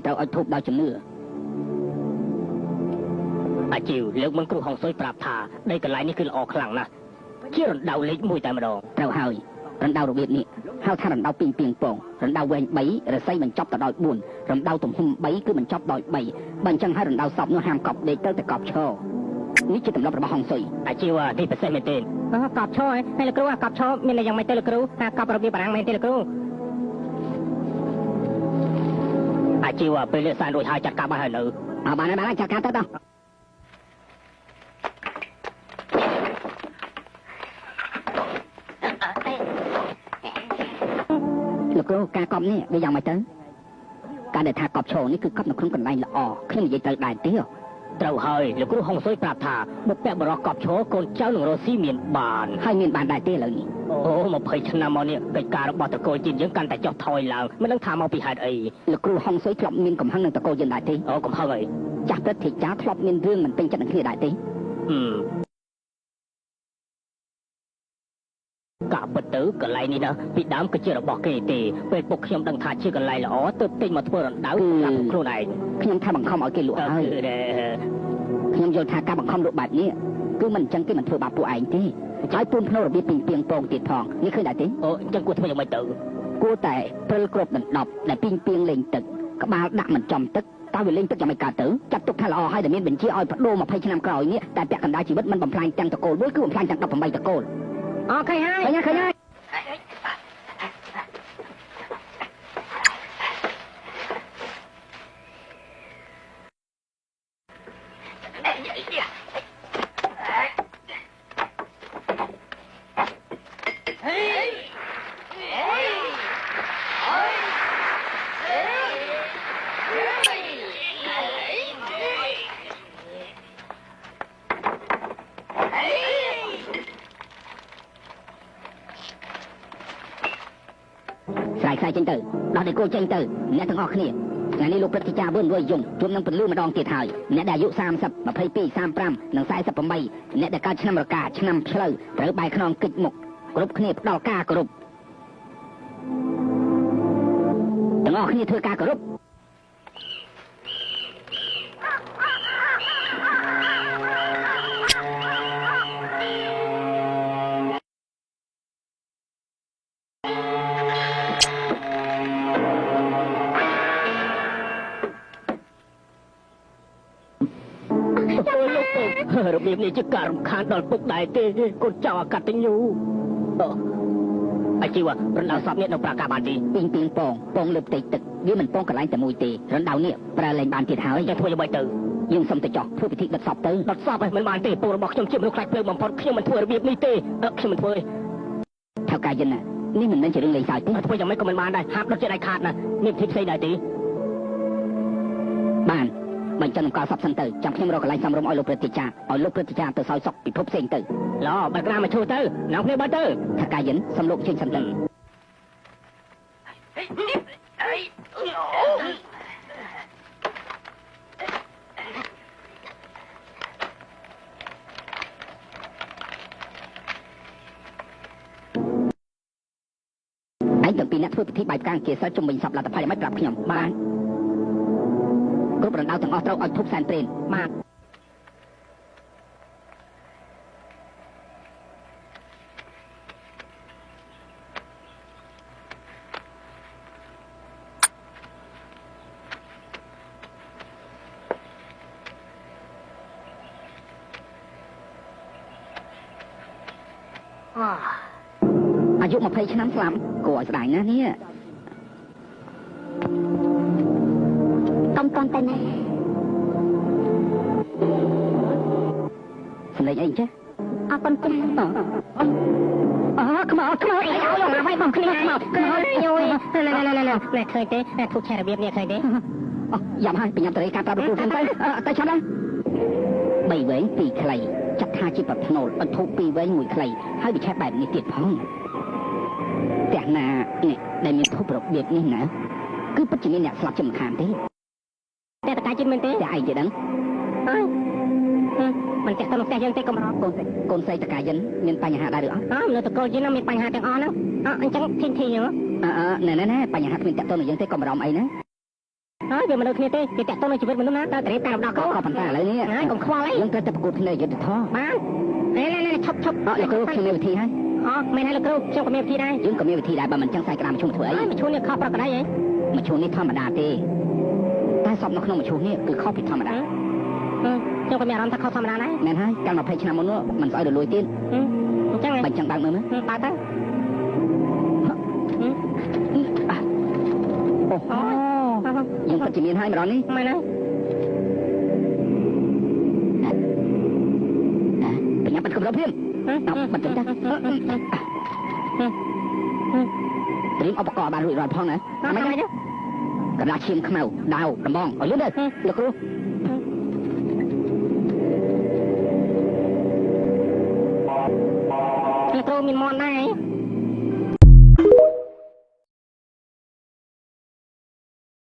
ត្រូវឲ្យធូបដល់ជំនឿអាជីវលើកមិនគ្រូហងសុយប្រាប់ថាដីកន្លែងនេះគឺល្អខ្លាំងណាស់ជារណ្ដៅលេខ1តែម្ដងត្រូវហើយរណ្ដៅរបៀបនេះហៅថារណ្ដៅពីងពីងពងរណ្ដៅវែង3រស័យបញ្ចប់ទៅដល់4រណ្ដៅទំហំ3គឺបញ្ចប់ដោយ3បើអញ្ចឹងហើយរណ្ដៅសពនោះហាមកប់ដេកទៅតែកប់ឈរនេះជាទម្លាប់របស់ហងសុយអាជីវនេះពិសេសមែនទេកប់ឈរហើយលោកគ្រូកប់ឈរមានយ៉ាងម៉េចទេលោកគ្រូថាកប់របៀបបារាំងមែនទេលោកគ្រូអាជីវពេលលើកសានរួចហើយចាត់ការបានហើយនៅបានហើយចាត់ការទៅដល់លោកគ្រូការកប់នេះវាយ៉ាងម៉េចទៅការដែលថាកប់ឈរនេះគឺកប់នៅក្នុងកន្លែងល្អខ្ញុំនិយាយត្រូវដែរទេត្រូវហើយលោកគ្រូហុងសុយប្រាប់ថាបុព្វបុរសកប់ឈរកូនចៅនឹងរស់ស៊ីមានបានហើយមានបានដែរទេឥឡូវនេះអូ20ឆ្នាំមកនេះកិច្ចការរបស់តកូលជាតិយើងកាន់តែចុះថយឡើងមិនដឹងថាមកពីហេតុអីលោកគ្រូហុងសុយធ្លាប់មានកំហឹងនឹងតកូលយើងដែរទេអូកំហឹងអីចាស់ព្រឹទ្ធាចារ្យធ្លាប់មានរឿងមិនពេញចិត្តនឹងគ្នាដែរទេកាប់ទៅកន្លែងនេះណាពីដើមគឺជារបស់គេទេពេលពុកខ្ញុំដឹងថាជាកន្លែងល្អទើបទិញមកធ្វើរណ្ដៅសម្រាប់ខ្លួនឯងខ្ញុំថាបង្ខំឲ្យគេលក់ហើយខ្ញុំយល់ថាការបង្ខំលក់បែបនេះគឺមិនអញ្ចឹងគេមិនធ្វើបាបពួកឯងទេហើយពូនភ្នូរបៀបពីងពីងពងទៀតផងនេះឃើញដែរទេអូអញ្ចឹងគួរធ្វើយ៉ាងម៉េចទៅគួរតែព្រិលគ្របដណ្ដប់ដែលពីងពីងលេងទឹកក្បាលដាក់មិនចំទឹកតើវាលេងទឹកយ៉ាងម៉េចកើតទៅចាត់ទុកថាល្អហើយដែលមានបញ្ជាឲ្យបដូរ20ឆ្នាំក្រោយនេះតែពាក់កណ្ដាលជីវិតមិនបំផ្លាញទាំងតកូលមួយគឺបំផ្លាញទាំង18តកូលអូឃើញហើយឃើញហើយខ្សែចេញទៅដល់តែគោចេញទៅអ្នកទាំងអស់គ្នាថ្ងៃនេះលោកព្រឹទ្ធាចារ្យវឿនរយយងជួបនឹងពលឺម្ដងទៀតហើយអ្នកដែលអាយុ30 22 35និង48អ្នកដែលកើតឆ្នាំរកាឆ្នាំឆ្លូវត្រូវបែរខ្នងគិចមុខគ្រប់គ្នាផ្ដល់ការគោរពទាំងអស់គ្នាធ្វើការគោរពរបៀបនេះជាការរំខានដល់ពុកដែរទេកូនចៅអកតញ្ញូអាជីវរណ្ដៅសពនេះនៅប្រាកាបានទេពីងពីងពងលើផ្ទៃទឹកវាមិនពងកន្លែងតែមួយទេរណ្ដៅនេះប្រើលែងបានទៀតហើយតែធ្វើយ៉ាងម៉េចទៅយើងសុំទៅចោះធ្វើពិធីដុតសពទៅដុតសពមិនបានទេពងរបស់ខ្ញុំជាមនុស្សខ្លាចភ្លើងបំផុតខ្ញុំមិនធ្វើរបៀបនេះទេខ្ញុំមិនធ្វើទេថៅកាយិនណានេះមិនមែនជារឿងលេងសើចទេធ្វើយ៉ាងម៉េចក៏មិនបានដែរហាប់ដុតចិត្តឲ្យខាតណាមានពិធីផ្សេងដែរទេបានមិនចាំនឹងកោសពសិនទៅចាំខ្ញុំរកកន្លែងសំរុំឲ្យលោកព្រឹទ្ធាចារ្យឲ្យលោកព្រឹទ្ធាចារ្យទៅសោយសុខពិភពផ្សេងទៅឡបើកក្រាមមកឈូទៅណៅគ្នាបើទៅថាកាយិនសំលោកជិញសិនទៅឯងទាំងពីរអ្នកធ្វើពិធីបែបកាងជាសិលជំវិញសពលទ្ធផលយ៉ាងម៉េចប្រាប់ខ្ញុំបានគ្រប់រណ្ដៅទាំងអស់ត្រូវឲ្យធប់សែនព្រេនបាទអាយុ20ឆ្នាំស្លាប់គួរឲ្យស្ដាយណាស់នេះកុំទៅណាសម្លេងអីចេះអរគុណចាខ្មោចអីឲ្យមកវិញបំគ្នាខ្មោចយយណែឃើញទេធូបឆែរបៀបនេះឃើញទេយ៉ាំហើយបញ្ញាតរីការប្រាប់លោកគ្រូទៅតែចាំណា3វែង2ខ្លីចាត់ថាជាប្រផ្នូលអត់ធូប2វែង1ខ្លីហើយវាឆែបែបនេះទៀតផងតែណានេះដែលមានធូបរបៀបនេះណាគឺពិតជាមានអ្នកស្លាប់ជាមិនខានទេតែតកាយចិត្តមែនទេតែឯងទេដឹងមិនចេះទៅក្នុងផ្ទះយើងទេកុំរកកូនស្រីតកាយិនមានបញ្ហាដែរឬអត់នៅតកូលយើងមានបញ្ហាទាំងអស់ហ្នឹងអញ្ចឹងធីនធីណែបញ្ហាគ្មានតទៅនឹងយើងទេកុំបារម្ភអីណា ហើយវាមនុស្សគ្នាទេគេតាក់ទងនឹងជីវិតមនុស្សណាតើត្រេតាមដល់ក៏ប៉ុន្តែឥឡូវនេះហើយកុំខ្វល់អីយើងត្រូវតែប្រកួតគ្នាយុទ្ធធម៌បានណែឈប់លោកគ្រូខ្ញុំមានវិធីហើយមែនហើយលោកគ្រូខ្ញុំក៏មានវិធីដែរយើងក៏មានវិធីដែរបើមិនចឹងខ្សែក្តាមមឈូសធ្វើអីមឈូសនេះខុសប្រកបដែរហ៎មឈូសនេះធម្មតាទេតែសពនៅក្នុងមឈូសនេះគឺខុសពីធម្មតាខ្ញុំក៏មានអារម្មណ៍ថាខុសធម្មតាដែរមែនហើយកាល20ឆ្នាំមុននោះមិនស្អីរលួយទៀតអញ្ចឹងបើចឹងបើកមើលមើលបើកទៅអូយើងពិតជាមានហើយម្ដងនេះមែនហើយបញ្ញាបត្រគ្រប់ព្រាមបាត់ទៅចាត្រៀមឧបករណ៍បានរួចរាល់ផងណាមិនអីទេកណ្ដាលឈាមខ្មៅដាវដំបងឲ្យលឿនទៅលោកគ្រូលោកគ្រូមានមន់ដែរ